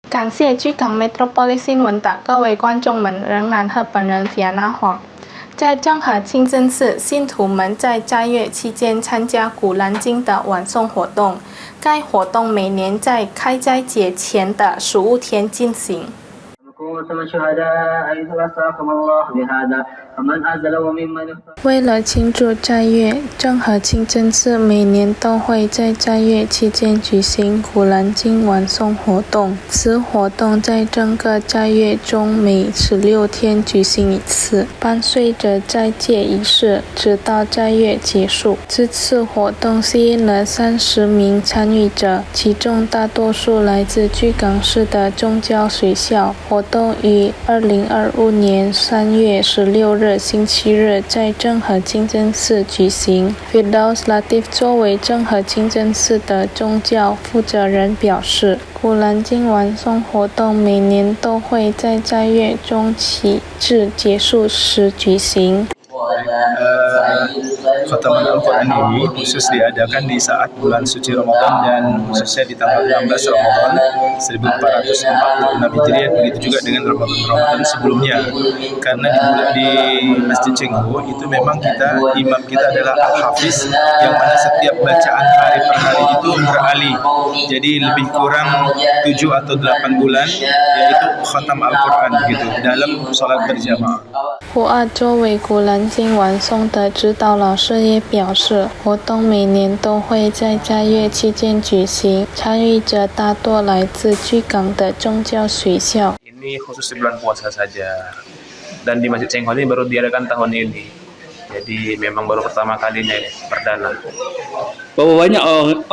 感谢巨港 Metropolis 新闻的各位观众们仍然和本人Fiona Huang。在正和清真寺，信徒们在斋月期间参加古兰经的晚诵活动。该活动每年在开斋节前的15天进行。为了庆祝斋月，正和清真寺每年都会在斋月期间举行古兰经晚诵活动。此活动在整个斋月中每16天举行一次，伴随着斋戒仪式，直到斋月结束。这次活动吸引了30名参与者，其中大多数来自巨港市的宗教学校。活动于2025年3月16日星期日在正和清真寺举行。Firdaus Latif 作为正和清真寺的宗教负责人表示，古兰经晚诵活动每年都会在斋月中起至结束时举行。Khataman Al-Quran ini khusus diadakan di saat bulan suci Ramadan dan khususnya di tanggal 16 Ramadan 1446 Hijriah, begitu juga dengan Ramadan sebelumnya. Karena di Masjid Cengho itu memang imam kita adalah Al-Hafiz, yang mana setiap bacaan hari per hari itu beralih. Jadi lebih kurang 7 atau 8 bulan yaitu khatam Al-Quran gitu dalam salat berjamaah. 胡阿作为古兰经晚诵的指导老师也表示，活动每年都会在斋月期间举行，参与者大多来自巨港的宗教学校。 Ini khusus di bulan puasa saja, dan di Masjid Cengho ini baru diadakan tahun ini, jadi memang baru pertama kalinya ini, perdana. Berapa banyak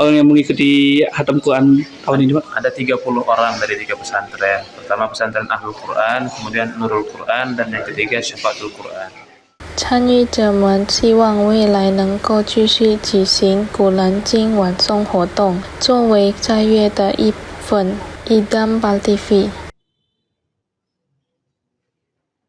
orang yang mengikuti khatam Quran tahun ini, Pak? Ada 30 orang dari 3 pesantren. Pertama pesantren Ahlul Quran, kemudian Nurul Quran, dan yang ketiga Syafaatul Quran. 参与者们希望未来能够继续举行古兰经晚诵活动，作为斋月的一部分。Idam Baltivi